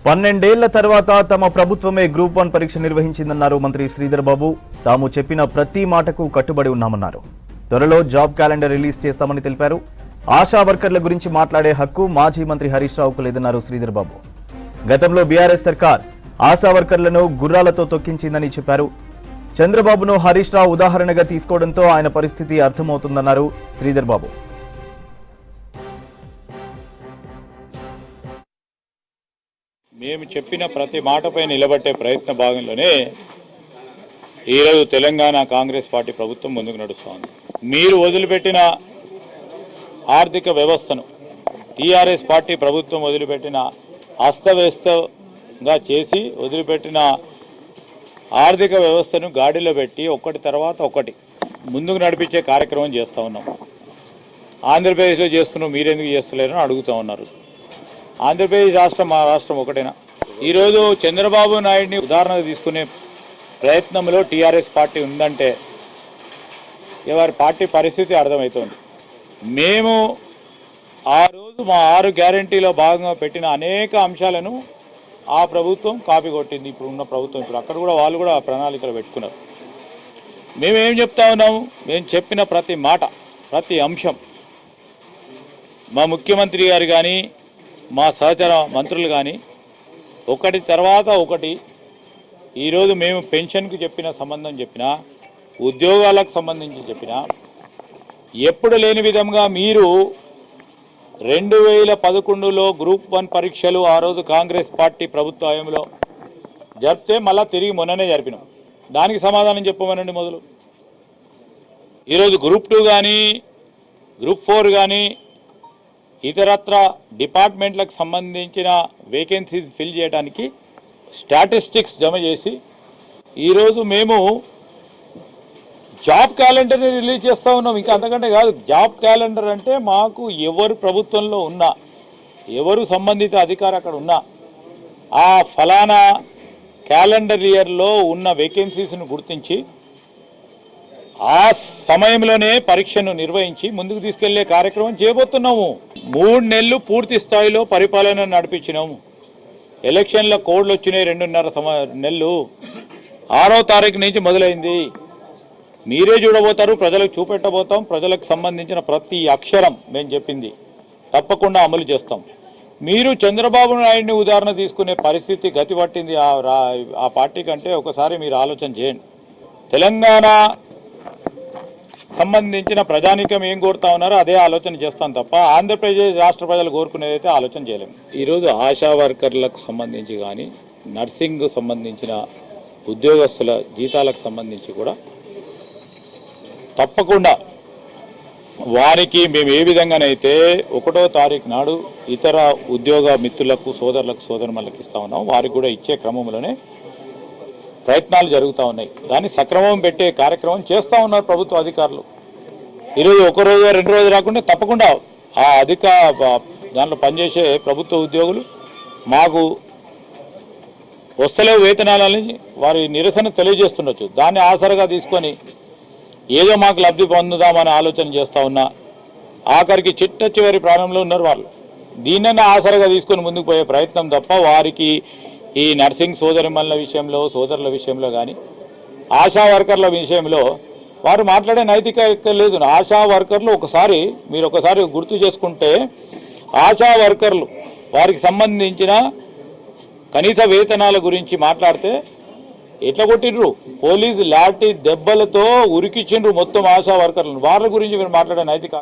12 ఏళ్ల తర్వాత తమ ప్రభుత్వమే గ్రూప్ 1 పరీక్ష నిర్వహించిందన్నారు మంత్రి శ్రీధర్ బాబు. తాము చెప్పిన ప్రతి మాటకు కట్టుబడి ఉన్నామన్నారు. త్వరలో జాబ్ క్యాలెండర్ రిలీజ్ చేస్తామని తెలిపారు. ఆశా వర్కర్ల గురించి మాట్లాడే హక్కు మాజీ మంత్రి హరీష్ రావుకు లేదన్నారు శ్రీధర్ బాబు. గతంలో బీఆర్ఎస్ సర్కార్ ఆశా వర్కర్లను గుర్రాలతో తొక్కించిందని చెప్పారు. చంద్రబాబును హరీష్ రావు ఉదాహరణగా తీసుకోవడంతో ఆయన పరిస్థితి అర్థమవుతుందన్నారు శ్రీధర్ బాబు. మేము చెప్పిన ప్రతి మాటపై నిలబట్టే ప్రయత్న భాగంలోనే ఈరోజు తెలంగాణ కాంగ్రెస్ పార్టీ ప్రభుత్వం ముందుకు నడుస్తోంది. మీరు వదిలిపెట్టిన ఆర్థిక వ్యవస్థను టీఆర్ఎస్ పార్టీ ప్రభుత్వం వదిలిపెట్టిన అస్తవ్యస్తంగా చేసి వదిలిపెట్టిన ఆర్థిక వ్యవస్థను గాడిలో పెట్టి ఒకటి తర్వాత ఒకటి ముందుకు నడిపించే కార్యక్రమం చేస్తూ ఉన్నాం. ఆంధ్రప్రదేశ్లో చేస్తున్నాం, మీరెందుకు చేస్తలేరని అడుగుతూ ఉన్నారు. ఆంధ్రప్రదేశ్ రాష్ట్రం మా రాష్ట్రం ఒకటేనా? ఈరోజు చంద్రబాబు నాయుడిని ఉదాహరణగా తీసుకునే ప్రయత్నంలో టీఆర్ఎస్ పార్టీ ఉందంటే వారి పార్టీ పరిస్థితి అర్థమవుతుంది. మేము ఆ రోజు మా 6 గ్యారంటీలో భాగంగా పెట్టిన అనేక అంశాలను ఆ ప్రభుత్వం కాపీ కొట్టింది. ఇప్పుడు ఉన్న ప్రభుత్వం ఇప్పుడు అక్కడ కూడా వాళ్ళు కూడా ప్రణాళికలు పెట్టుకున్నారు. మేమేం చెప్తా ఉన్నాము? మేము చెప్పిన ప్రతి మాట, ప్రతి అంశం మా ముఖ్యమంత్రి గారు కానీ మా సహచర మంత్రులు కానీ ఒకటి తర్వాత ఒకటి ఈరోజు మేము పెన్షన్కు చెప్పిన సంబంధం చెప్పినా, ఉద్యోగాలకు సంబంధించి చెప్పినా, ఎప్పుడు లేని విధంగా మీరు 2011లో గ్రూప్ 1 పరీక్షలు ఆ రోజు కాంగ్రెస్ పార్టీ ప్రభుత్వ హయాంలో జరిపితే మళ్ళీ తిరిగి మొన్ననే జరిపినాం. దానికి సమాధానం చెప్పమనండి మొదలు. ఈరోజు గ్రూప్ 2 కానీ గ్రూప్ 4 కానీ ఇతరత్ర డిపార్ట్మెంట్లకు సంబంధించిన వేకెన్సీస్ ఫిల్ చేయడానికి స్టాటిస్టిక్స్ జమ చేసి ఈరోజు మేము జాబ్ క్యాలెండర్ని రిలీజ్ చేస్తూ ఉన్నాం. ఇంకా అంతకంటే కాదు. జాబ్ క్యాలెండర్ అంటే మాకు ఎవరు ప్రభుత్వంలో ఉన్నా, ఎవరు సంబంధిత అధికారి అక్కడ ఉన్నా ఆ ఫలానా క్యాలెండర్ ఇయర్లో ఉన్న వేకెన్సీస్ను గుర్తించి ఆ సమయంలోనే పరీక్షను నిర్వహించి ముందుకు తీసుకెళ్లే కార్యక్రమం చేయబోతున్నాము. 3 నెలలు పూర్తి స్థాయిలో పరిపాలన నడిపించినాము. ఎలక్షన్ల కోడ్లు వచ్చినాయి 2.5 నెలలు. 6వ తారీఖు నుంచి మొదలైంది. మీరే చూడబోతారు, ప్రజలకు చూపెట్టబోతాం. ప్రజలకు సంబంధించిన ప్రతి అక్షరం మేము చెప్పింది తప్పకుండా అమలు చేస్తాం. మీరు చంద్రబాబు నాయుడిని ఉదాహరణ తీసుకునే పరిస్థితి గతి పట్టింది ఆ పార్టీ కంటే ఒకసారి మీరు ఆలోచన చేయండి. తెలంగాణ సంబంధించిన ప్రజానీకం ఏం కోరుతా ఉన్నారో అదే ఆలోచన చేస్తాం తప్ప ఆంధ్రప్రదేశ్ రాష్ట్ర ప్రజలు కోరుకునేదైతే ఆలోచన చేయలేము. ఈరోజు ఆశా వర్కర్లకు సంబంధించి కానీ నర్సింగ్ సంబంధించిన ఉద్యోగస్తుల జీతాలకు సంబంధించి కూడా తప్పకుండా వారికి మేము ఏ విధంగానైతే 1వ తారీఖు నాడు ఇతర ఉద్యోగ మిత్రులకు సోదరులకు సోదరులకు ఇస్తా ఉన్నాం, వారికి కూడా ఇచ్చే క్రమంలోనే ప్రయత్నాలు జరుగుతూ ఉన్నాయి. దాన్ని సక్రమం పెట్టే కార్యక్రమం చేస్తూ ఉన్నారు ప్రభుత్వ అధికారులు. ఈరోజు 1 రోజు 2 రోజులు రాకుండా తప్పకుండా ఆ దాంట్లో పనిచేసే ప్రభుత్వ ఉద్యోగులు మాకు వస్తలేవు వేతనాలని వారి నిరసన తెలియజేస్తుండొచ్చు. దాన్ని ఆసరగా తీసుకొని ఏదో మాకు లబ్ధి పొందుదామని ఆలోచన చేస్తూ ఉన్నా ఆఖరికి చిట్ట చివరి ప్రారంభంలో ఉన్నారు వాళ్ళు. దీన్నైనా ఆసరగా తీసుకొని ముందుకు పోయే ప్రయత్నం తప్ప వారికి ఈ నర్సింగ్ సోదరిమణుల విషయంలో సోదరుల విషయంలో కానీ ఆశా వర్కర్ల విషయంలో వారు మాట్లాడే నైతిక లేదు. ఆశా వర్కర్లు మీరు ఒకసారి గుర్తు చేసుకుంటే ఆశా వర్కర్లు వారికి సంబంధించిన కనీస వేతనాల గురించి మాట్లాడితే ఎట్లా కొట్టిండ్రు? పోలీసు లాఠీ దెబ్బలతో ఉరికిచ్చిండ్రు మొత్తం ఆశా వర్కర్లను. వాళ్ళ గురించి మీరు మాట్లాడే నైతిక